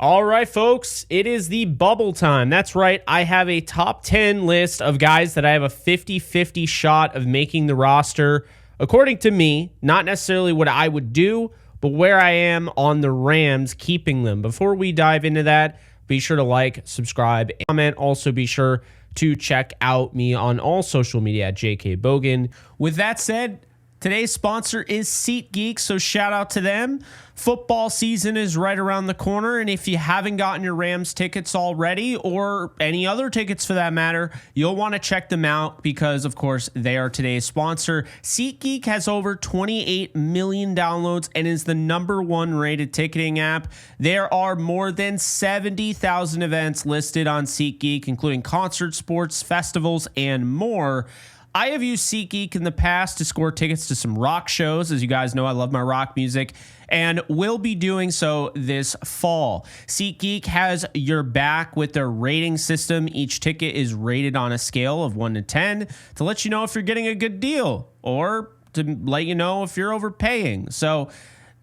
All right, folks, it is the bubble time. That's right. I have a top 10 list of guys that I have a 50-50 shot of making the roster. According to me, not necessarily what I would do, but where I am on the Rams keeping them. Before we dive into that, be sure to like, subscribe, and comment. Also, be sure to check out me on all social media at JK Bogan. With that said, today's sponsor is SeatGeek, so shout out to them. Football season is right around the corner, and if you haven't gotten your Rams tickets already, or any other tickets for that matter, you'll want to check them out because, of course, they are today's sponsor. SeatGeek has over 28 million downloads and is the #1 rated ticketing app. There are more than 70,000 events listed on SeatGeek, including concerts, sports, festivals, and more. I have used SeatGeek in the past to score tickets to some rock shows. As you guys know, I love my rock music and will be doing so this fall. SeatGeek has your back with their rating system. Each ticket is rated on a scale of 1 to 10 to let you know if you're getting a good deal or to let you know if you're overpaying. So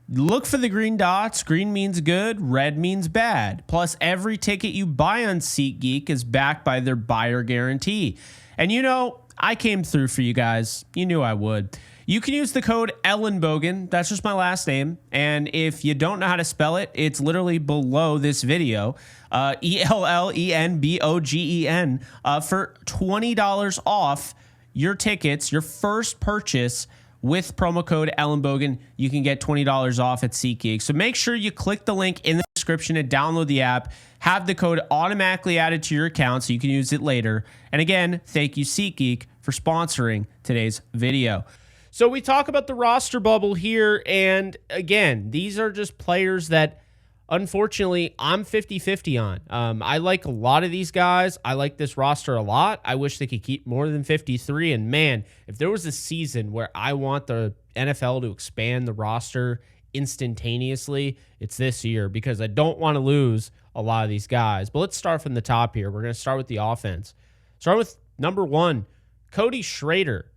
look for the green dots. Green means good, red means bad. Plus, every ticket you buy on SeatGeek is backed by their buyer guarantee. And you know, I came through for you guys. You knew I would. You can use the code Ellenbogen. That's just my last name. And if you don't know how to spell it, it's literally below this video. ELLENBOGEN for $20 off your tickets, your first purchase with promo code Ellenbogen. You can get $20 off at SeatGeek. So make sure you click the link in the description and download the app. Have the code automatically added to your account so you can use it later. And again, thank you SeatGeek for sponsoring today's video. So we talk about the roster bubble here, and again, these are just players that unfortunately I'm 50-50 on. I like a lot of these guys. I like this roster a lot. I wish they could keep more than 53, and man, if there was a season where I want the NFL to expand the roster instantaneously, it's this year, because I don't want to lose a lot of these guys. But let's start from the top here. We're going to start with the offense. Start with number 1, Cody Schrader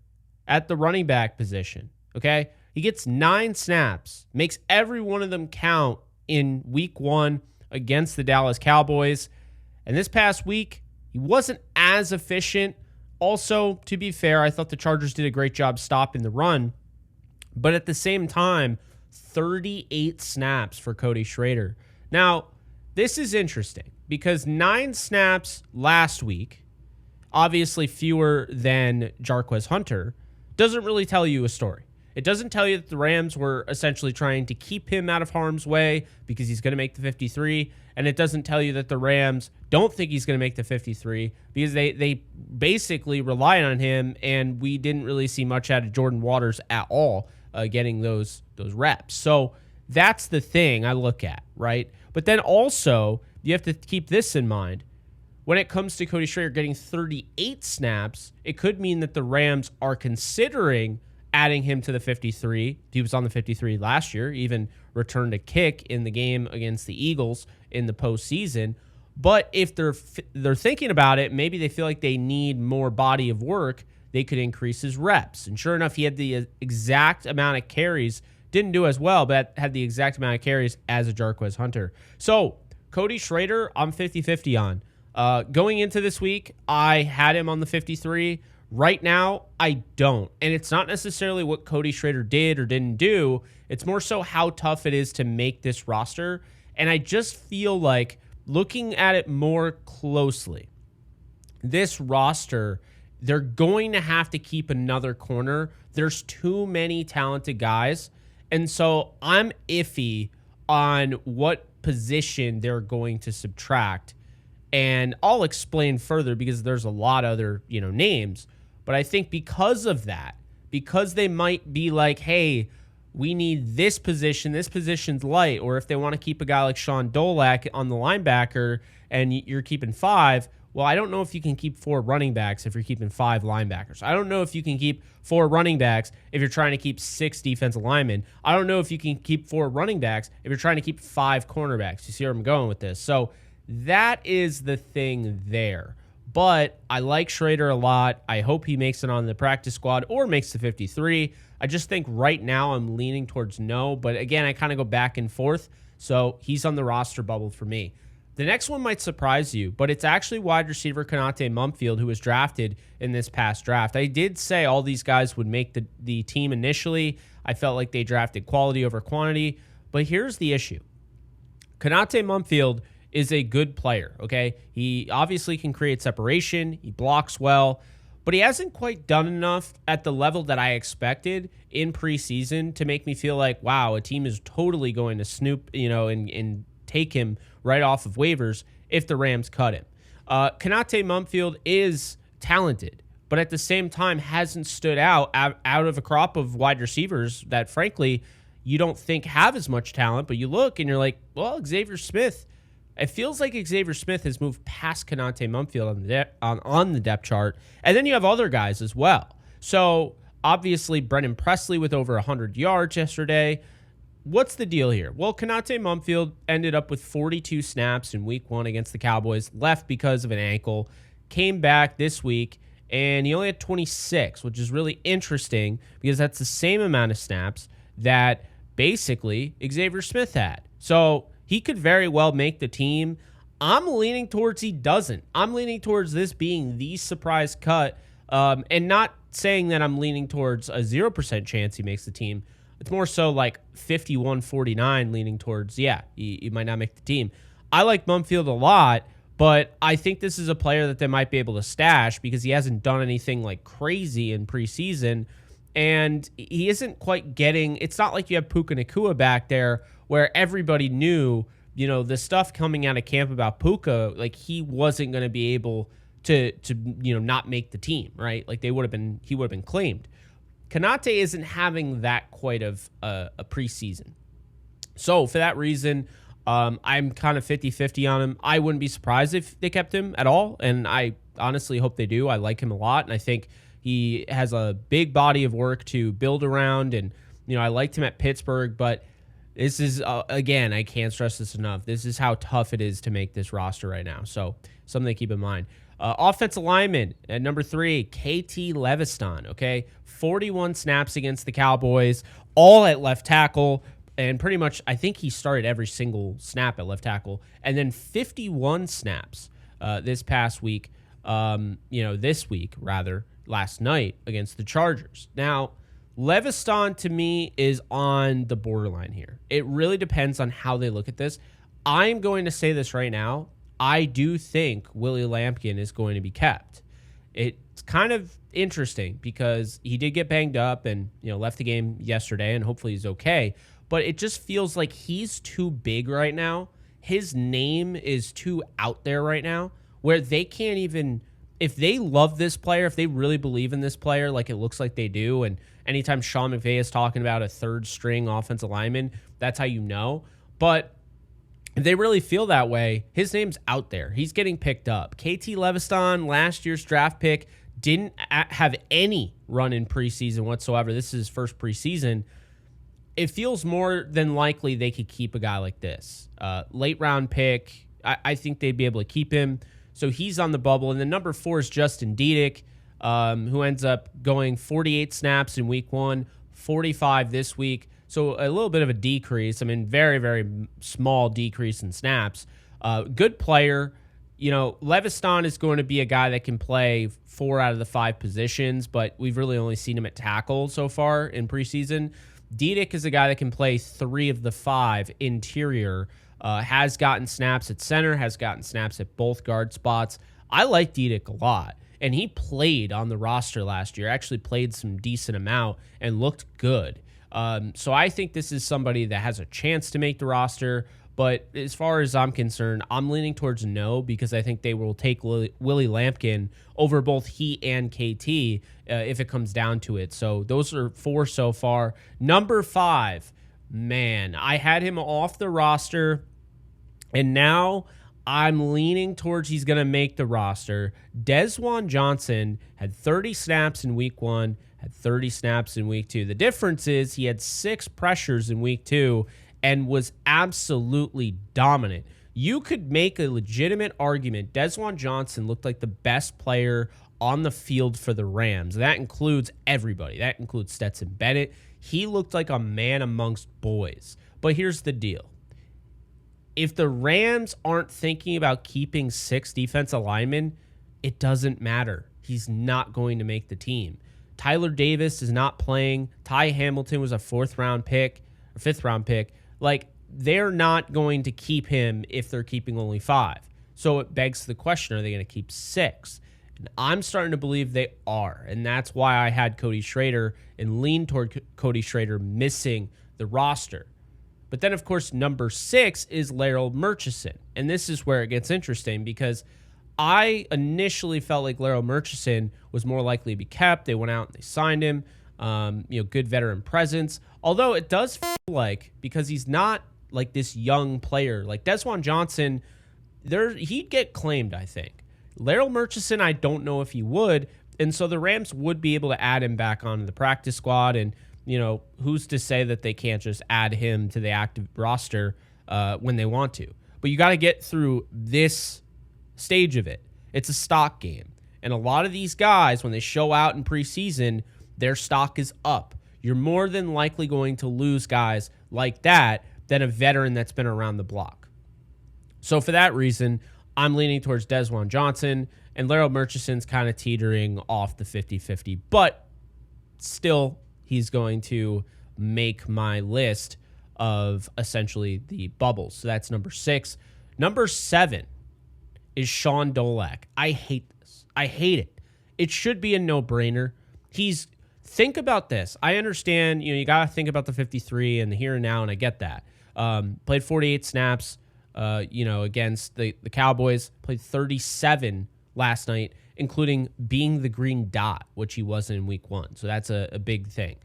at the running back position. Okay, he gets 9 snaps, makes every one of them count in week 1 against the Dallas Cowboys. And this past week, he wasn't as efficient. Also, to be fair, I thought the Chargers did a great job stopping the run. But at the same time, 38 snaps for Cody Schrader. Now, this is interesting because 9 snaps last week, obviously fewer than Jarquez Hunter, doesn't really tell you a story. It doesn't tell you that the Rams were essentially trying to keep him out of harm's way because he's going to make the 53. And it doesn't tell you that the Rams don't think he's going to make the 53 because they basically relied on him, and we didn't really see much out of Jordan Waters at all getting those reps. So that's the thing I look at, right? But then also, you have to keep this in mind. When it comes to Cody Schrader getting 38 snaps, it could mean that the Rams are considering adding him to the 53. He was on the 53 last year, even returned a kick in the game against the Eagles in the postseason. But if they're thinking about it, maybe they feel like they need more body of work, they could increase his reps. And sure enough, he had the exact amount of carries. Didn't do as well, but had the exact amount of carries as a Jarquez Hunter. So Cody Schrader, I'm 50-50 on. Going into this week, I had him on the 53. Right now, I don't. And it's not necessarily what Cody Schrader did or didn't do. It's more so how tough it is to make this roster. And I just feel like looking at it more closely, this roster, they're going to have to keep another corner. There's too many talented guys. And so I'm iffy on what position they're going to subtract. And I'll explain further because there's a lot of other, names. But I think because of that, because they might be like, hey, we need this position's light. Or if they want to keep a guy like Sean Dolak on the linebacker and you're keeping 5, well, I don't know if you can keep 4 running backs if you're keeping 5 linebackers. I don't know if you can keep 4 running backs if you're trying to keep 6 defensive linemen. I don't know if you can keep 4 running backs if you're trying to keep 5 cornerbacks. You see where I'm going with this? So that is the thing there. But I like Schrader a lot. I hope he makes it on the practice squad or makes the 53. I just think right now I'm leaning towards no. But again, I kind of go back and forth. So he's on the roster bubble for me. The next one might surprise you, but it's actually wide receiver Konate Mumfield, who was drafted in this past draft. I did say all these guys would make the team initially. I felt like they drafted quality over quantity, but here's the issue. Konate Mumfield is a good player, okay? He obviously can create separation. He blocks well, but he hasn't quite done enough at the level that I expected in preseason to make me feel like, wow, a team is totally going to snoop, and take him right off of waivers if the Rams cut him. Konate Mumfield is talented, but at the same time hasn't stood out of a crop of wide receivers that, frankly, you don't think have as much talent, but you look and you're like, well, Xavier Smith. It feels like Xavier Smith has moved past Konate Mumfield on the depth chart. And then you have other guys as well. So obviously Brennan Presley with over 100 yards yesterday. What's the deal here? Well, Konate Mumfield ended up with 42 snaps in week 1 against the Cowboys, left because of an ankle, came back this week, and he only had 26, which is really interesting because that's the same amount of snaps that basically Xavier Smith had. So he could very well make the team. I'm leaning towards he doesn't. I'm leaning towards this being the surprise cut, and not saying that I'm leaning towards a 0% chance he makes the team. It's more so like 51-49 leaning towards, he might not make the team. I like Mumfield a lot, but I think this is a player that they might be able to stash because he hasn't done anything like crazy in preseason, and he isn't quite getting – it's not like you have Puka Nacua back there where everybody knew, the stuff coming out of camp about Puka, like he wasn't going to be able to not make the team, right? Like he would have been claimed. Konate isn't having that quite of a preseason. So for that reason, I'm kind of 50-50 on him. I wouldn't be surprised if they kept him at all, and I honestly hope they do. I like him a lot, and I think he has a big body of work to build around, and I liked him at Pittsburgh, but this is, again, I can't stress this enough. This is how tough it is to make this roster right now, so something to keep in mind. Offensive lineman at number 3, KT Leviston, okay? 41 snaps against the Cowboys, all at left tackle, and pretty much I think he started every single snap at left tackle, and then 51 snaps this past week, this week, rather, last night against the Chargers. Now, Leviston, to me, is on the borderline here. It really depends on how they look at this. I'm going to say this right now. I do think Willie Lampkin is going to be kept. It's kind of interesting because he did get banged up and left the game yesterday, and hopefully he's okay. But it just feels like he's too big right now. His name is too out there right now where they can't even, if they love this player, if they really believe in this player like it looks like they do, and anytime Sean McVay is talking about a third string offensive lineman, that's how you know. But if they really feel that way, his name's out there. He's getting picked up. KT Leviston, last year's draft pick, didn't have any run in preseason whatsoever. This is his first preseason. It feels more than likely they could keep a guy like this. Late round pick, I think they'd be able to keep him. So he's on the bubble. And then number 4 is Justin Dedek, who ends up going 48 snaps in week 1, 45 this week. So a little bit of a decrease. I mean, very, very small decrease in snaps. Good player. Leviston is going to be a guy that can play 4 out of the 5 positions, but we've really only seen him at tackle so far in preseason. Dedek is a guy that can play 3 of the 5 interior, has gotten snaps at center, has gotten snaps at both guard spots. I like Dedek a lot, and he played on the roster last year, actually played some decent amount and looked good. So I think this is somebody that has a chance to make the roster, but as far as I'm concerned, I'm leaning towards no because I think they will take Willie Lampkin over both he and KT if it comes down to it. So those are 4 so far. Number 5, man, I had him off the roster, and now I'm leaning towards he's going to make the roster. Desjuan Johnson had 30 snaps in week 1, had 30 snaps in week 2. The difference is he had 6 pressures in week 2 and was absolutely dominant. You could make a legitimate argument. Desjuan Johnson looked like the best player on the field for the Rams. That includes everybody. That includes Stetson Bennett. He looked like a man amongst boys. But here's the deal. if the Rams aren't thinking about keeping 6 defensive linemen, it doesn't matter. He's not going to make the team. Tyler Davis is not playing. Ty Hamilton was a 4th-round pick or 5th-round pick. Like, they're not going to keep him if they're keeping only 5. So it begs the question, are they going to keep 6? And I'm starting to believe they are. And that's why I had Cody Schrader and leaned toward Cody Schrader missing the roster. But then, of course, number 6 is Larry Murchison. And this is where it gets interesting because I initially felt like Larry Murchison was more likely to be kept. They went out and they signed him. Good veteran presence. Although it does feel like, because he's not like this young player, like Desjuan Johnson, he'd get claimed, I think. Larry Murchison, I don't know if he would. And so the Rams would be able to add him back onto the practice squad. And, who's to say that they can't just add him to the active roster when they want to? But you got to get through this stage of it. It's a stock game. And a lot of these guys, when they show out in preseason, their stock is up. You're more than likely going to lose guys like that than a veteran that's been around the block. So for that reason, I'm leaning towards Desjuan Johnson, and Larry Murchison's kind of teetering off the 50-50. But still, he's going to make my list of essentially the bubbles. So that's number 6. Number 7 is Sean Dolak. I hate this. I hate it. It should be a no-brainer. Think about this. I understand, you got to think about the 53 and the here and now, and I get that. Played 48 snaps, against the Cowboys. Played 37 last night, including being the green dot, which he wasn't in week 1. So that's a big thing.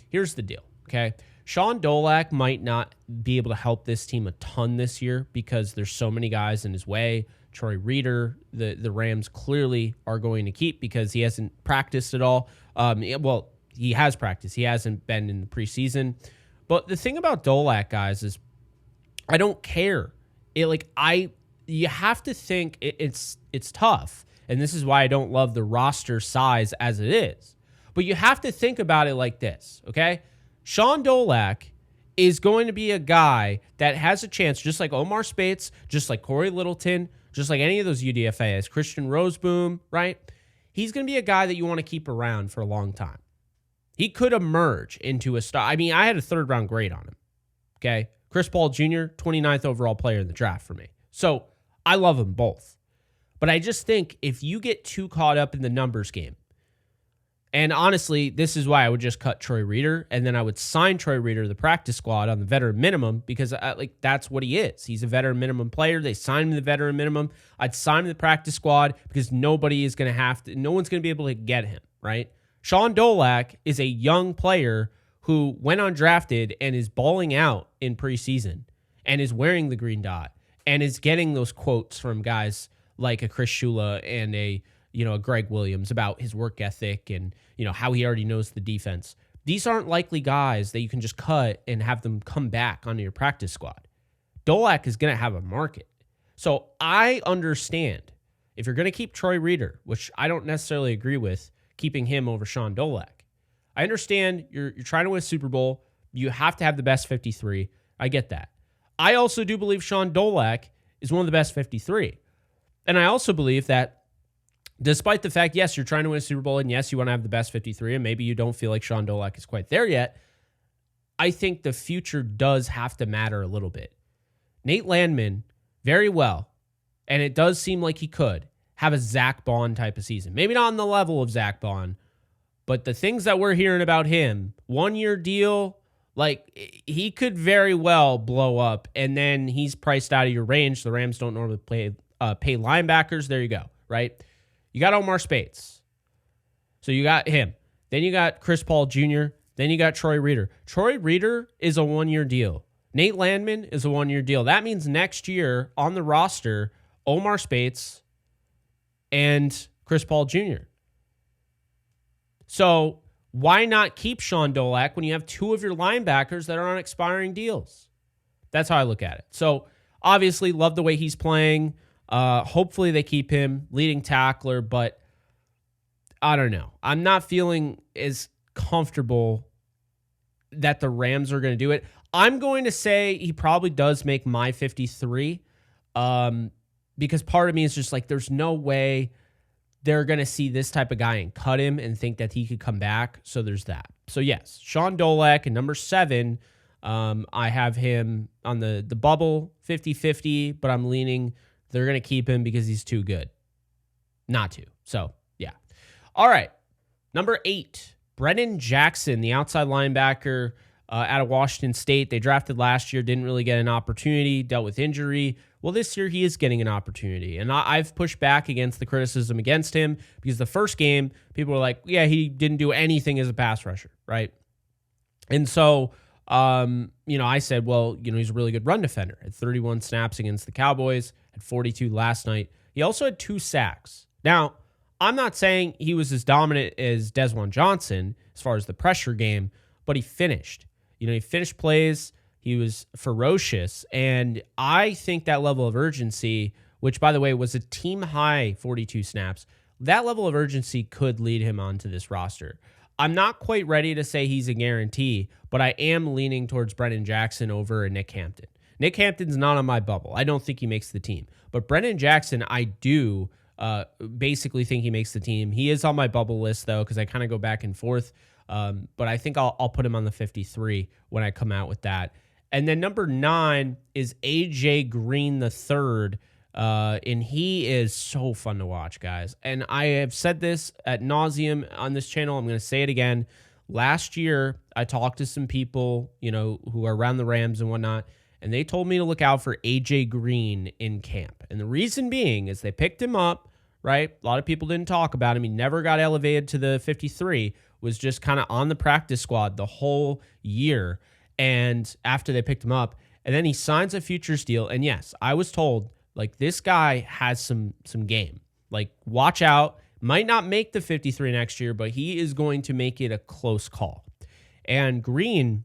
Here's the deal, okay? Sean Dolak might not be able to help this team a ton this year because there's so many guys in his way. Troy Reeder, the Rams clearly are going to keep because he hasn't practiced at all. He has practiced. He hasn't been in the preseason. But the thing about Dolak, guys, is I don't care. You have to think it's tough. And this is why I don't love the roster size as it is. But you have to think about it like this, okay? Sean Dolak is going to be a guy that has a chance, just like Omar Spates, just like Corey Littleton, just like any of those UDFAs, Christian Roseboom, right? He's going to be a guy that you want to keep around for a long time. He could emerge into a star. I mean, I had a 3rd-round grade on him, okay? Chris Paul Jr., 29th overall player in the draft for me. So I love them both. But I just think if you get too caught up in the numbers game, and honestly, this is why I would just cut Troy Reeder, and then I would sign Troy Reeder to the practice squad on the veteran minimum because that's what he is. He's a veteran minimum player. They signed him to the veteran minimum. I'd sign him to the practice squad because no one's going to be able to get him, right? Sean Dolak is a young player who went undrafted and is balling out in preseason and is wearing the green dot and is getting those quotes from guys like a Chris Shula and a Greg Williams about his work ethic and, how he already knows the defense. These aren't likely guys that you can just cut and have them come back onto your practice squad. Dolak is going to have a market. So I understand if you're going to keep Troy Reeder, which I don't necessarily agree with, keeping him over Sean Dolak. I understand you're trying to win a Super Bowl. You have to have the best 53. I get that. I also do believe Sean Dolak is one of the best 53. And I also believe that despite the fact, yes, you're trying to win a Super Bowl, and yes, you want to have the best 53, and maybe you don't feel like Sean Dolak is quite there yet, I think the future does have to matter a little bit. Nate Landman, very well, and it does seem like he could have a Zach Bond type of season. Maybe not on the level of Zach Bond, but the things that we're hearing about him, 1-year deal, he could very well blow up, and then he's priced out of your range. The Rams don't normally pay linebackers. There you go, right? You got Omar Spates. So you got him. Then you got Chris Paul Jr. Then you got Troy Reeder. Troy Reeder is a 1-year deal. Nate Landman is a 1-year deal. That means next year on the roster, Omar Spates and Chris Paul Jr. So why not keep Sean Dolak when you have 2 of your linebackers that are on expiring deals? That's how I look at it. So obviously love the way he's playing. Hopefully they keep him leading tackler, but I don't know. I'm not feeling as comfortable that the Rams are going to do it. I'm going to say he probably does make my 53, because part of me is just like, there's no way they're going to see this type of guy and cut him and think that he could come back. So there's that. So yes, Sean Dolek, and number 7, I have him on the bubble 50-50, but I'm leaning they're going to keep him because he's too good not to. So yeah. All right. Number 8, Brennan Jackson, the outside linebacker out of Washington State. They drafted last year, didn't really get an opportunity, dealt with injury. Well, this year he is getting an opportunity. And I've pushed back against the criticism against him because the first game, people were like, yeah, he didn't do anything as a pass rusher, right? And so, I said, well, he's a really good run defender. Had 31 snaps against the Cowboys, had 42 last night. He also had 2 sacks. Now, I'm not saying he was as dominant as Desjuan Johnson as far as the pressure game, but he finished. He finished plays. He was ferocious. And I think that level of urgency, which, by the way, was a team-high 42 snaps, that level of urgency could lead him onto this roster. I'm not quite ready to say he's a guarantee, but I am leaning towards Brennan Jackson over Nick Hampton. Nick Hampton's not on my bubble. I don't think he makes the team. But Brennan Jackson, I do basically think he makes the team. He is on my bubble list, though, because I kind of go back and forth. But I think I'll put him on the 53 when I come out with that. And then number 9 is AJ Green III. And he is so fun to watch, guys. And I have said this ad nauseum on this channel. I'm going to say it again. Last year, I talked to some people, who are around the Rams and whatnot, and they told me to look out for AJ Green in camp. And the reason being is they picked him up, right? A lot of people didn't talk about him. He never got elevated to the 53, was just kind of on the practice squad the whole year. And after they picked him up, and then he signs a futures deal. And yes, I was told, like, this guy has some game. Like, watch out. Might not make the 53 next year, but he is going to make it a close call. And Green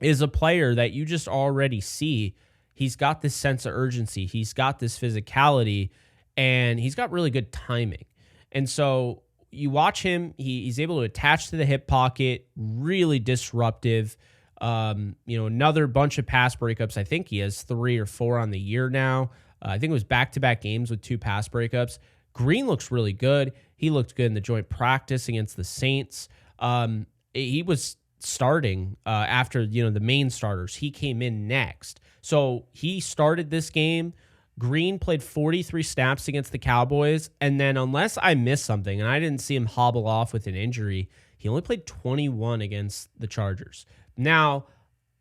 is a player that you just already see. He's got this sense of urgency. He's got this physicality, and he's got really good timing. And so you watch him, he's able to attach to the hip pocket, really disruptive. Another bunch of pass breakups. I think he has 3 or 4 on the year now. I think it was back-to-back games with 2 pass breakups. Green looks really good. He looked good in the joint practice against the Saints. He was starting after the main starters. He came in next. So he started this game. Green played 43 snaps against the Cowboys. And then unless I missed something, and I didn't see him hobble off with an injury, he only played 21 against the Chargers. Now,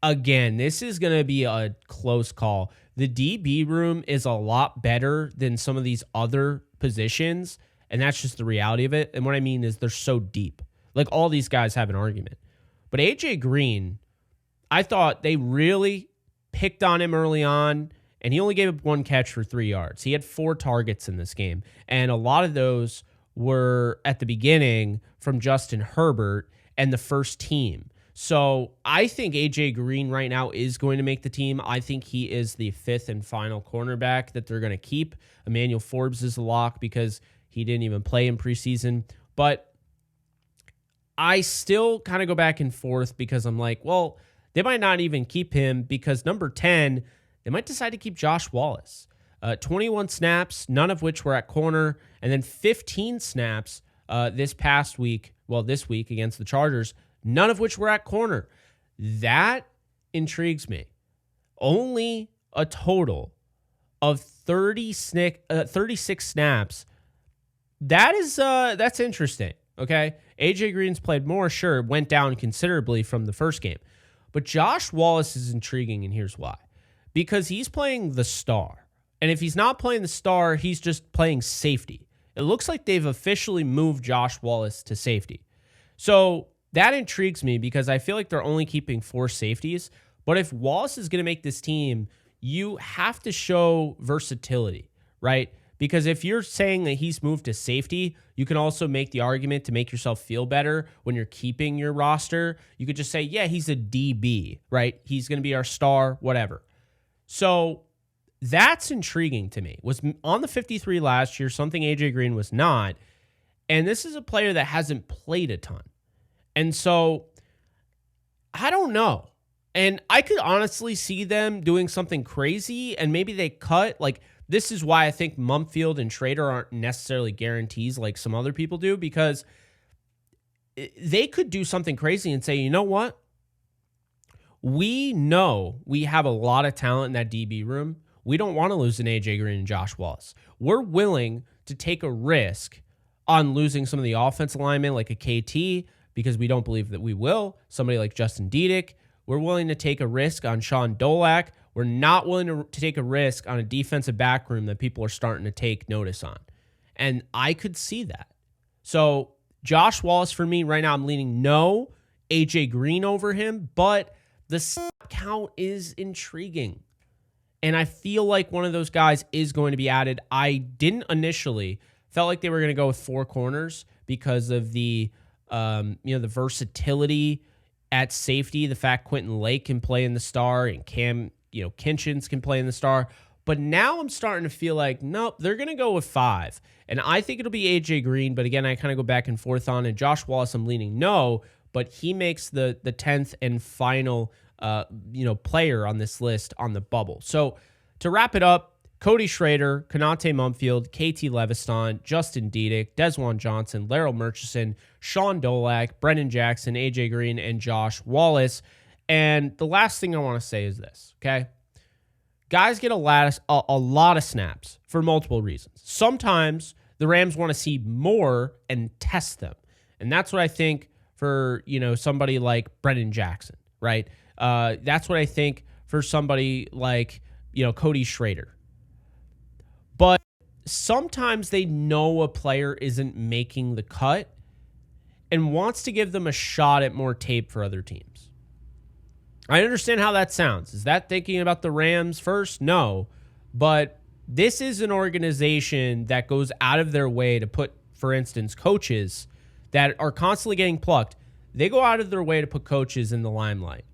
again, this is going to be a close call. The DB room is a lot better than some of these other positions, and that's just the reality of it. And what I mean is they're so deep. Like, all these guys have an argument. But AJ Green, I thought they really picked on him early on, and he only gave up 1 catch for 3 yards. He had 4 targets in this game, and a lot of those were at the beginning from Justin Herbert and the first team. So I think AJ Green right now is going to make the team. I think he is the 5th and final cornerback that they're going to keep. Emmanuel Forbes is a lock because he didn't even play in preseason. But I still kind of go back and forth because I'm like, well, they might not even keep him because number 10, they might decide to keep Josh Wallace. 21 snaps, none of which were at corner, and then 15 snaps this week against the Chargers, none of which were at corner. That intrigues me. Only a total of 36 snaps. That's interesting, okay? AJ Green's played more, sure, went down considerably from the first game. But Josh Wallace is intriguing, and here's why. Because he's playing the star. And if he's not playing the star, he's just playing safety. It looks like they've officially moved Josh Wallace to safety. So that intrigues me because I feel like they're only keeping 4 safeties. But if Wallace is going to make this team, you have to show versatility, right? Because if you're saying that he's moved to safety, you can also make the argument to make yourself feel better when you're keeping your roster. You could just say, yeah, he's a DB, right? He's going to be our star, whatever. So that's intriguing to me. Was on the 53 last year, something AJ Green was not. And this is a player that hasn't played a ton. And so I don't know. And I could honestly see them doing something crazy, and maybe they cut. Like, this is why I think Mumfield and Schrader aren't necessarily guarantees like some other people do, because they could do something crazy and say, you know what? We know we have a lot of talent in that DB room. We don't want to lose an AJ Green and Josh Wallace. We're willing to take a risk on losing some of the offensive linemen like a KT, because we don't believe that we will. Somebody like Justin Diedick. We're willing to take a risk on Sean Dolak. We're not willing to take a risk on a defensive back room that people are starting to take notice on. And I could see that. So Josh Wallace, for me right now, I'm leaning no. AJ Green over him, but the snap count is intriguing. And I feel like one of those guys is going to be added. I didn't initially felt like they were going to go with 4 corners because of the the versatility at safety, the fact Quentin Lake can play in the star and Cam, Kinchins can play in the star. But now I'm starting to feel like, nope, they're going to go with 5. And I think it'll be AJ Green. But again, I kind of go back and forth on. And Josh Wallace, I'm leaning no, but he makes the 10th and final player on this list on the bubble. So to wrap it up, Cody Schrader, Konate Mumfield, KT Leviston, Justin Diedick, Desjuan Johnson, Laryl Murchison, Sean Dolak, Brendan Jackson, AJ Green, and Josh Wallace. And the last thing I want to say is this, okay? Guys get a lot of snaps for multiple reasons. Sometimes the Rams want to see more and test them. And that's what I think for, somebody like Brendan Jackson, right? That's what I think for somebody like, Cody Schrader. But sometimes they know a player isn't making the cut and wants to give them a shot at more tape for other teams. I understand how that sounds. Is that thinking about the Rams first? No. But this is an organization that goes out of their way to put, for instance, coaches that are constantly getting plucked. They go out of their way to put coaches in the limelight.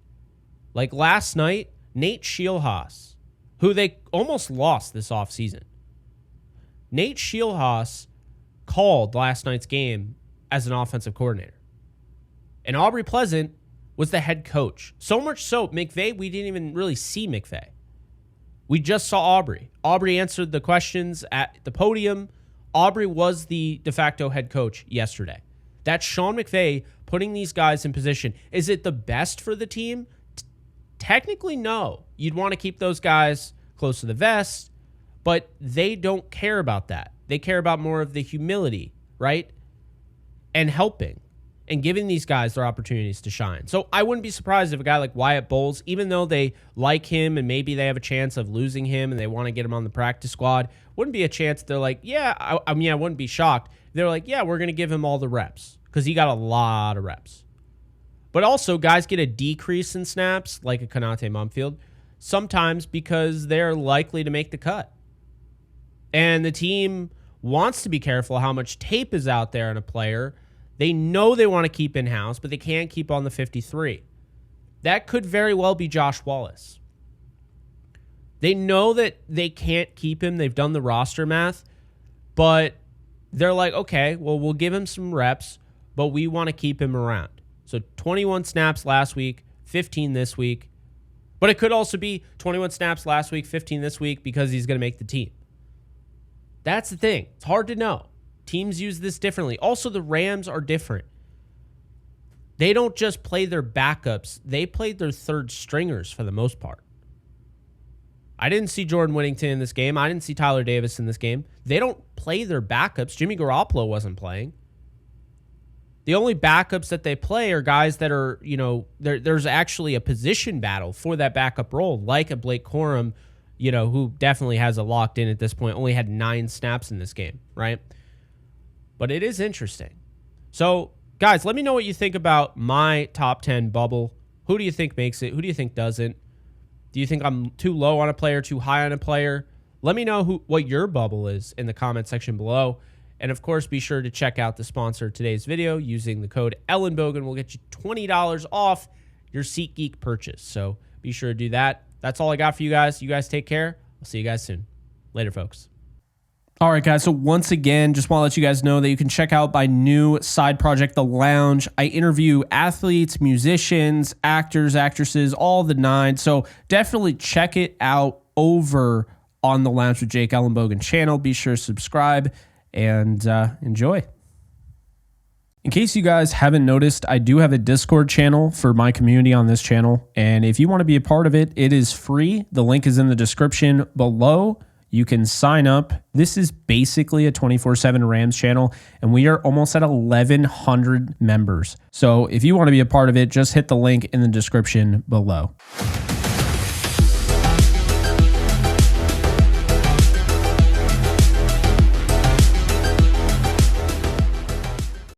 Like last night, Nate Scheelhaas, who they almost lost this offseason. Nate Scheelhaas called last night's game as an offensive coordinator. And Aubrey Pleasant was the head coach. So much so, McVay, we didn't even really see McVay. We just saw Aubrey. Aubrey answered the questions at the podium. Aubrey was the de facto head coach yesterday. That's Sean McVay putting these guys in position. Is it the best for the team? Technically, no. You'd want to keep those guys close to the vest, but they don't care about that. They care about more of the humility, right? And helping and giving these guys their opportunities to shine. So I wouldn't be surprised if a guy like Wyatt Bowles, even though they like him and maybe they have a chance of losing him and they want to get him on the practice squad, wouldn't be a chance they're like, I wouldn't be shocked. They're like, yeah, we're going to give him all the reps because he got a lot of reps. But also, guys get a decrease in snaps, like a Konate Mumfield, sometimes because they're likely to make the cut. And the team wants to be careful how much tape is out there on a player. They know they want to keep in-house, but they can't keep on the 53. That could very well be Josh Wallace. They know that they can't keep him. They've done the roster math, but they're like, okay, well, we'll give him some reps, but we want to keep him around. So 21 snaps last week, 15 this week. But it could also be 21 snaps last week, 15 this week because he's going to make the team. That's the thing. It's hard to know. Teams use this differently. Also, the Rams are different. They don't just play their backups. They played their third stringers for the most part. I didn't see Jordan Whittington in this game. I didn't see Tyler Davis in this game. They don't play their backups. Jimmy Garoppolo wasn't playing. The only backups that they play are guys that are, there's actually a position battle for that backup role, like a Blake Corum, who definitely has a locked in at this point, only had 9 snaps in this game, right? But it is interesting. So, guys, let me know what you think about my top 10 bubble. Who do you think makes it? Who do you think doesn't? Do you think I'm too low on a player, too high on a player? Let me know what your bubble is in the comment section below. And, of course, be sure to check out the sponsor of today's video. Using the code Ellenbogen will get you $20 off your SeatGeek purchase. So be sure to do that. That's all I got for you guys. You guys take care. I'll see you guys soon. Later, folks. All right, guys. So once again, just want to let you guys know that you can check out my new side project, The Lounge. I interview athletes, musicians, actors, actresses, all the nine. So definitely check it out over on the Lounge with Jake Ellenbogen channel. Be sure to subscribe and enjoy. In case you guys haven't noticed, I do have a Discord channel for my community on this channel. And if you want to be a part of it, it is free. The link is in the description below. You can sign up. This is basically a 24/7 Rams channel, and we are almost at 1,100 members. So if you want to be a part of it, just hit the link in the description below.